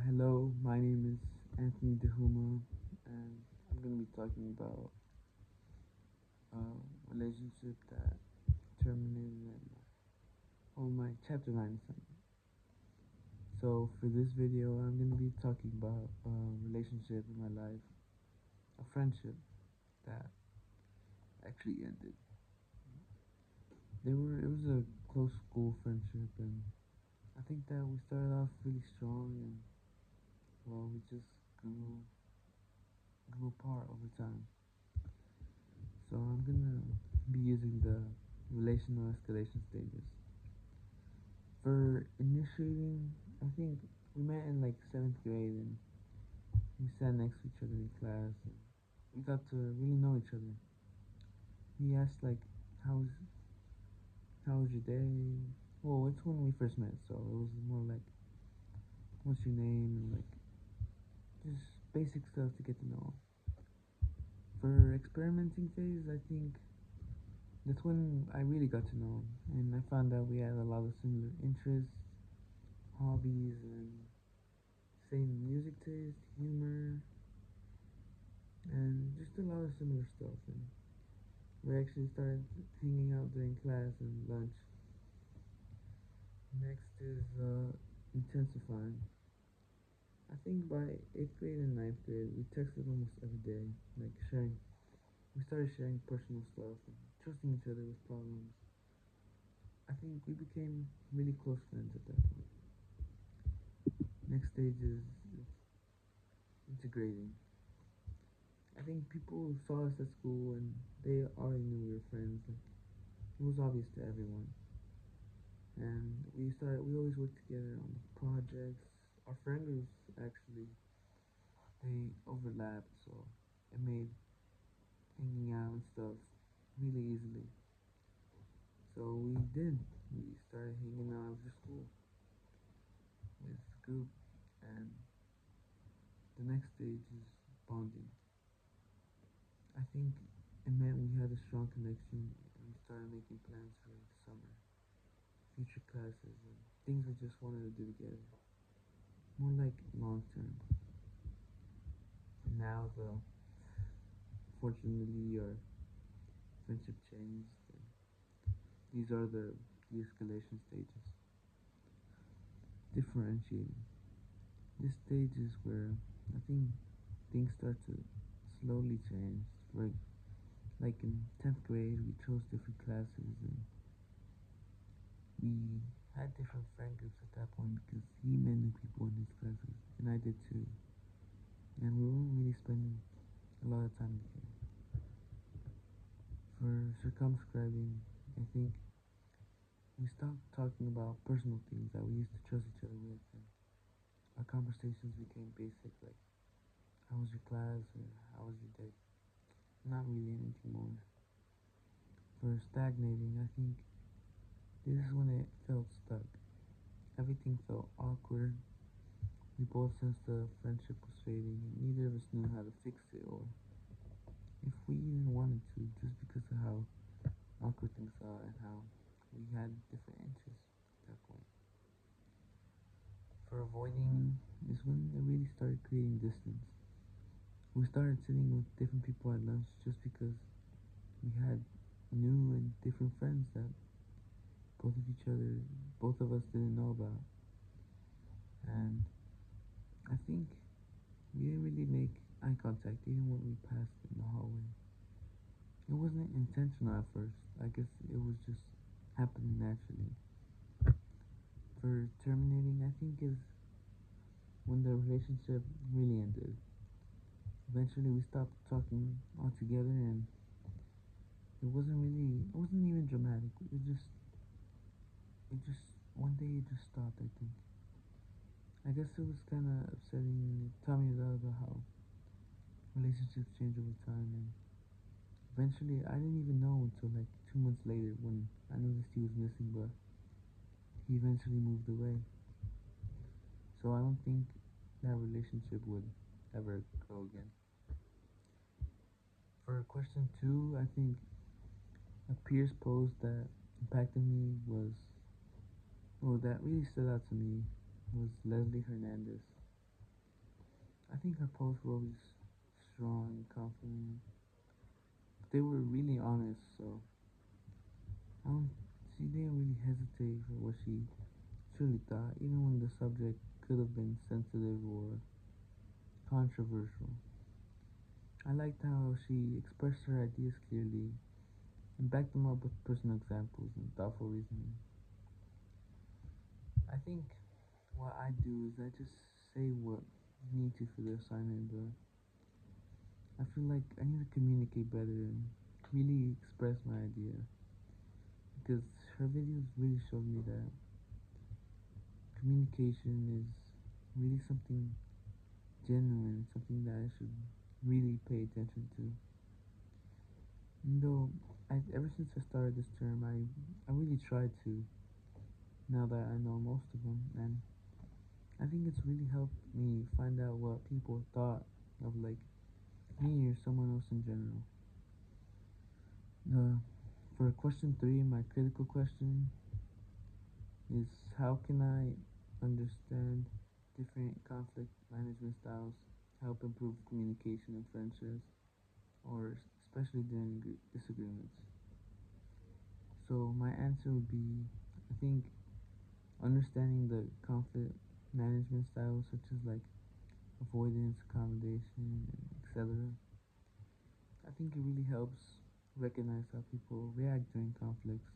Hello, my name is Anthony DeHuma, and I'm going to be talking about a relationship that terminated at my chapter 9 assignment. So, for this video, I'm going to be talking about a relationship in my life, a friendship that actually ended. It was a close school friendship, and I think that we started off really strong, and well, we just grew apart over time. So I'm gonna be using the relational escalation stages. For initiating, I think we met in like 7th grade and we sat next to each other in class and we got to really know each other. He asked like, "How's how was your day?" Well, it's when we first met, so it was more like, "What's your name?" and like just basic stuff to get to know him. For experimenting phase, I think that's when I really got to know him, and I found out we had a lot of similar interests, hobbies, and same music taste, humor, and just a lot of similar stuff. And we actually started hanging out during class and lunch. Next is intensifying. I think by 8th grade and 9th grade, we texted almost every day, like sharing. We started sharing personal stuff and trusting each other with problems. I think we became really close friends at that point. Next stage is integrating. I think people saw us at school and they already knew we were friends. Like, it was obvious to everyone. And we always worked together on projects. Our friend groups actually, they overlapped, so it made hanging out and stuff really easily. So we did. We started hanging out after school with the group, and the next stage is bonding. I think it meant we had a strong connection and we started making plans for the summer, future classes, and things we just wanted to do together. More like long term. And now, though, fortunately, our friendship changed. And these are the de-escalation stages. Differentiating. This stage is where I think things start to slowly change. Like in 10th grade, we chose different classes and we had different friend groups at that point because he met new people in his classes and I did too. And we weren't really spending a lot of time together. For circumscribing, I think we stopped talking about personal things that we used to trust each other with, and our conversations became basic, like how was your class or how was your day? Not really anything more. For stagnating, I think this is when it felt stuck. Everything felt awkward. We both sensed the friendship was fading, and neither of us knew how to fix it or if we even wanted to, just because of how awkward things are and how we had different interests at that point. For avoiding is when it really started creating distance. We started sitting with different people at lunch just because we had new and different friends that both of us didn't know about. And I think we didn't really make eye contact even when we passed in the hallway. It wasn't intentional at first. I guess it was just happening naturally. For terminating, I think is when the relationship really ended. Eventually, we stopped talking altogether, and it wasn't even dramatic. It just, one day it just stopped, I think. I guess it was kind of upsetting, and it taught me a lot about how relationships change over time, and eventually, I didn't even know until like 2 months later when I noticed he was missing, but he eventually moved away. So I don't think that relationship would ever go again. For question 2, I think a peer's post that impacted me was, well, that really stood out to me was Leslie Hernandez. I think her posts were always strong and confident. They were really honest, so I don't. She didn't really hesitate for what she truly thought, even when the subject could have been sensitive or controversial. I liked how she expressed her ideas clearly and backed them up with personal examples and thoughtful reasoning. I think what I do is I just say what you need to for the assignment, but I feel like I need to communicate better and really express my idea because her videos really showed me that communication is really something genuine, something that I should really pay attention to. And though ever since I started this term, I really tried to. Now that I know most of them, and I think it's really helped me find out what people thought of like me or someone else in general. For question three, my critical question is how can I understand different conflict management styles help improve communication in friendships or especially during disagreements? So my answer would be I think understanding the conflict management styles such as like avoidance, accommodation, etc. I think it really helps recognize how people react during conflicts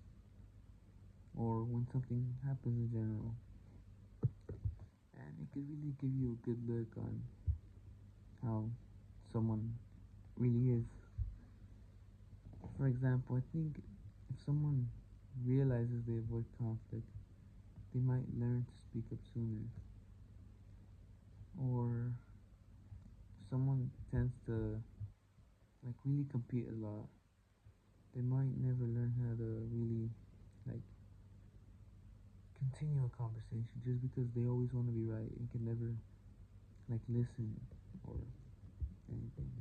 or when something happens in general. And it could really give you a good look on how someone really is. For example, I think if someone realizes they avoid conflict, they might learn to speak up sooner. Or if someone tends to like really compete a lot, they might never learn how to really like continue a conversation just because they always want to be right and can never like listen or anything.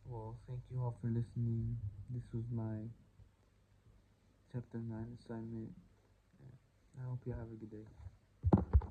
Well, thank you all for listening. This was my chapter 9 assignment. I hope you have a good day.